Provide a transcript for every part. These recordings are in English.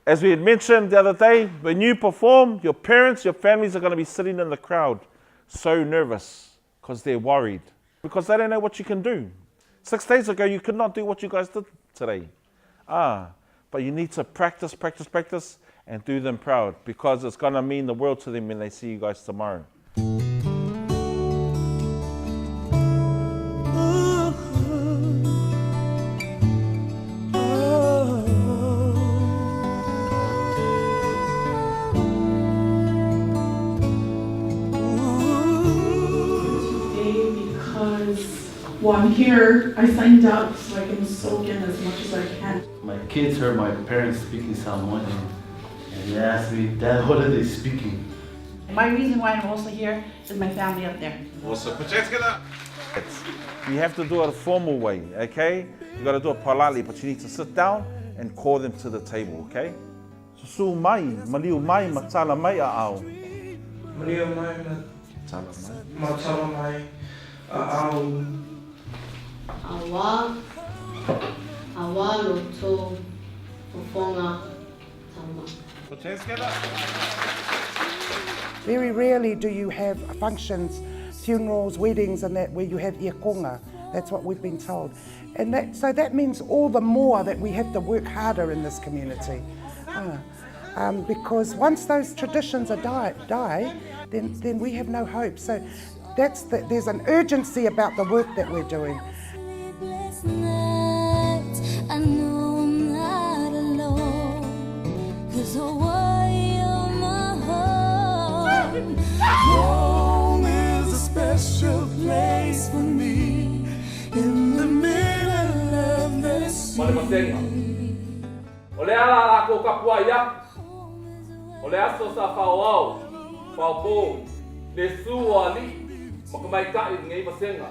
As we had mentioned the other day, when you perform, your parents, your families are going to be sitting in the crowd, so nervous because they're worried, because they don't know what you can do. 6 days ago, you could not do what you guys did today. But you need to practice, and do them proud, because it's going to mean the world to them when they see you guys tomorrow. Well, I'm here. I signed up so I can soak in as much as I can. My kids heard my parents speaking Samoan and they asked me, Dad, what are they speaking? My reason why I'm also here is my family up there. You have to do it a formal way, okay? You got to do it politely, but you need to sit down and call them to the table, okay? Susu mai, maliu mai, matala mai a'au. Maliu mai, matala mai a'au. Awa loto fofonga tama. Very rarely do you have functions, funerals, weddings and that where you have iekonga. That's what we've been told. And so that means all the more that we have to work harder in this community. Because once those traditions are die, then we have no hope. So there's an urgency about the work that we're doing. I know I'm not alone, 'cause Hawaii on my heart. Home is a special place for me, in the middle of the sea. Ole ala ako kapua ia. Ole aso sa fa'au, fa'po, le suali, makamai ka ngai Vasega.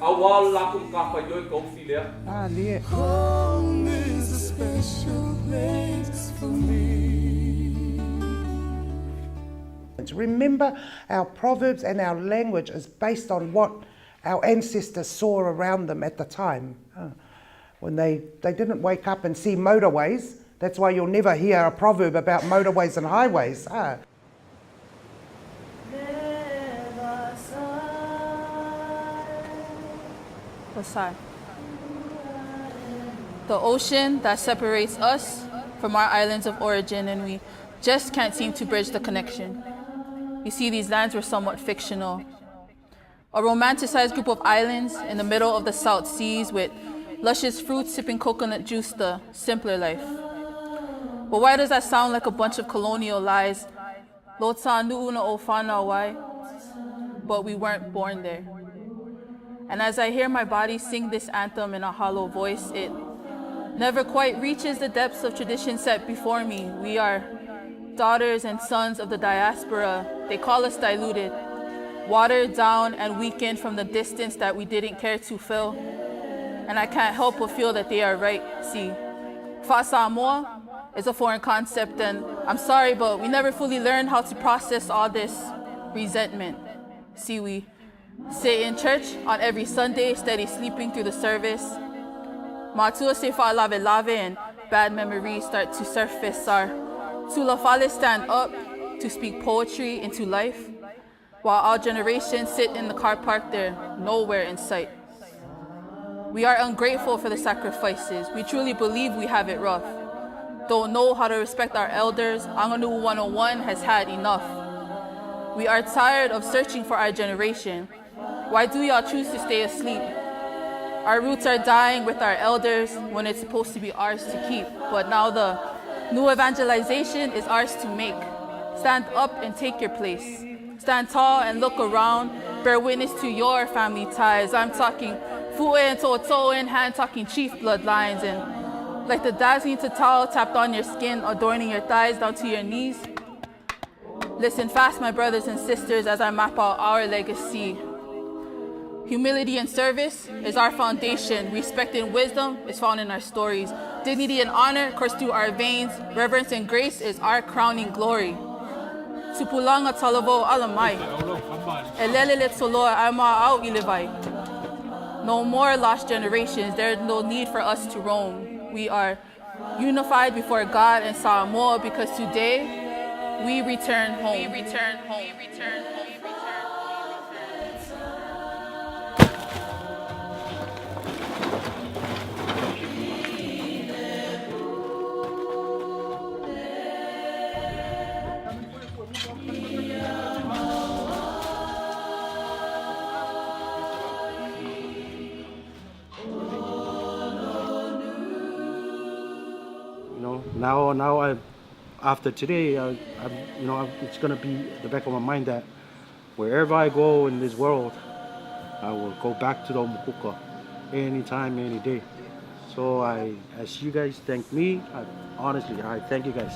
Awal lakum kapayoi kausilea. Home is a special place for me. Remember, our proverbs and our language is based on what our ancestors saw around them at the time. When they didn't wake up and see motorways, that's why you'll never hear a proverb about motorways and highways. Pasai. The ocean that separates us from our islands of origin, and we just can't seem to bridge the connection. You see, these lands were somewhat fictional. A romanticized group of islands in the middle of the South Seas with luscious fruits, sipping coconut juice, the simpler life. But why does that sound like a bunch of colonial lies? Aganu'u na ofana wai. But we weren't born there. And as I hear my body sing this anthem in a hollow voice, it never quite reaches the depths of tradition set before me. We are daughters and sons of the diaspora. They call us diluted, watered down and weakened from the distance that we didn't care to fill. And I can't help but feel that they are right. See, Fa Samoa is a foreign concept, and I'm sorry, but we never fully learned how to process all this resentment. See, we sit in church on every Sunday, steady sleeping through the service. Matua se fa lave and bad memories start to surface. Our tulafale stand up to speak poetry into life, while our generations sit in the car park there, nowhere in sight. We are ungrateful for the sacrifices. We truly believe we have it rough. Don't know how to respect our elders. Aganu'u 101 has had enough. We are tired of searching for our generation. Why do y'all choose to stay asleep? Our roots are dying with our elders when it's supposed to be ours to keep. But now the new evangelization is ours to make. Stand up and take your place. Stand tall and look around. Bear witness to your family ties. I'm talking fu'e and to'oto'o in hand, talking chief bloodlines. And like the dazzling tatau tapped on your skin, adorning your thighs down to your knees. Listen fast, my brothers and sisters, as I map out our legacy. Humility and service is our foundation. Respect and wisdom is found in our stories. Dignity and honor course through our veins. Reverence and grace is our crowning glory. Tupulanga talavo alamai. Elelele toloa ama au ilivai. No more lost generations. There's no need for us to roam. We are unified before God and Samoa, because today we return home. We return home. We return home. Now after today, it's gonna be at the back of my mind that wherever I go in this world, I will go back to the Omukuka anytime, any day. So as you guys thank me, honestly, I thank you guys.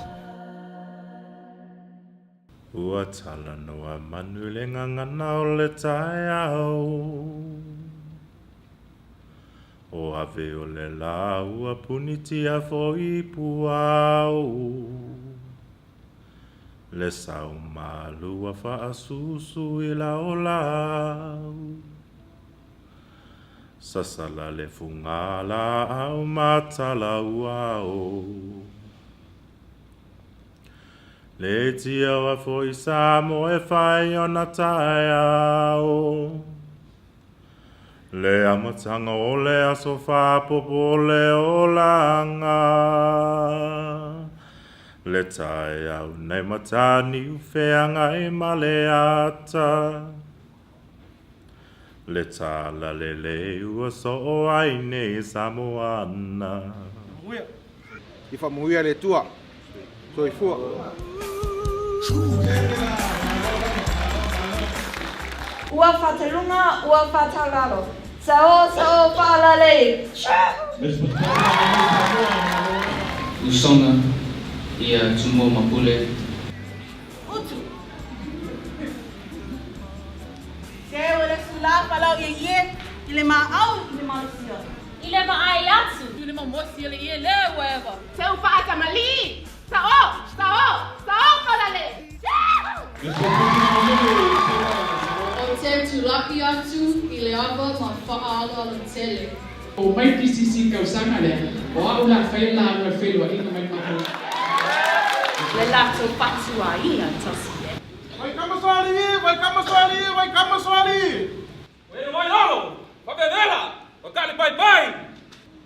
Ua tala noa manu le ngangana o le tae au. O ave o le la ua puniti a foi puau. Le sau malu a wha asusu i la o lau. Sasala le fungala au matala ua o. Le tia wa foi samo e whai o na tae au. Le amatanga o le aso whapopo le o langa. Le tae au nei matani u whianga e male ata. Le tala le ua so o aine Samoana. I whamuia le tua. So I fua. Ua whaterunga, ua whatalaro. Sao whaalale. Usonga, ia tumo mapule. Utu. Se wale Suluape lau ye, ile maau, ile malusia. Ile maai atu. Ile mosi ile ile weva. Se ufaata mali. Sao whalale. O te tulapi atu I le awa ma whaala ala tele. O mai PCC kausanga le, o au la whaila ua whelua inga mai maho. Le lato patua ia tasi. Vai kama swali! Vai lolo! Whakevela! Wakali pai!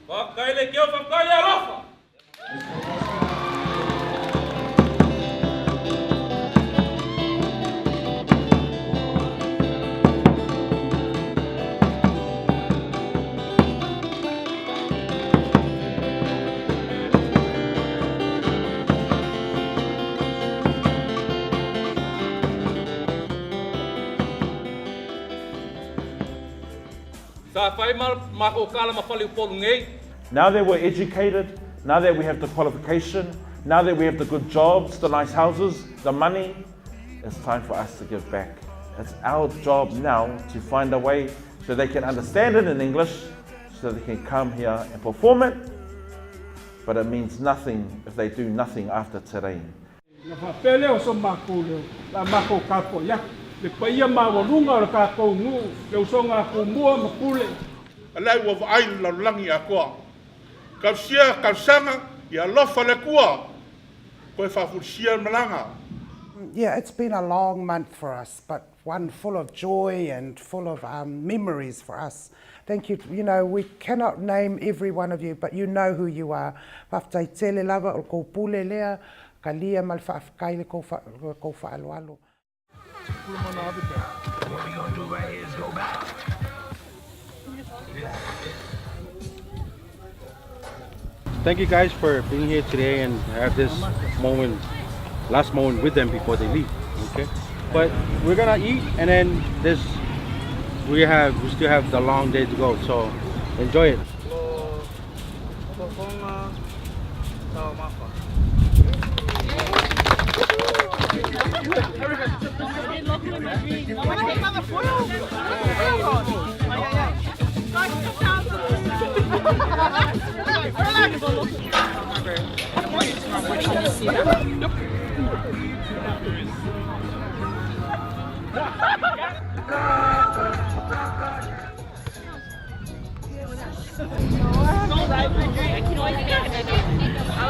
Whakaile keo whakali alofa! Now that we're educated, now that we have the qualification, now that we have the good jobs, the nice houses, the money, it's time for us to give back. It's our job now to find a way so they can understand it in English, so they can come here and perform it, but it means nothing if they do nothing after today. Le paia mawalunga o le kākou ngu, le usonga kumua mapule. Alai ua vaai laulangi a koa. Kausia, kausanga, ia lofa le kua. Koe whawhurisia malanga. Yeah, it's been a long month for us, but one full of joy and full of memories for us. Thank you. You know, we cannot name every one of you, but you know who you are. Whaftai tele lava o kou pule lea, ka lia mal whaafkaile kou whaaloalo. What we gonna do right here is go back. Thank you guys for being here today and have this moment, last moment with them before they leave. Okay, but we're gonna eat and then we still have the long day to go, so enjoy it.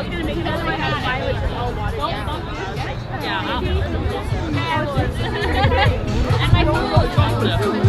was gonna make that's why I had mine with all water. Yeah. And my food.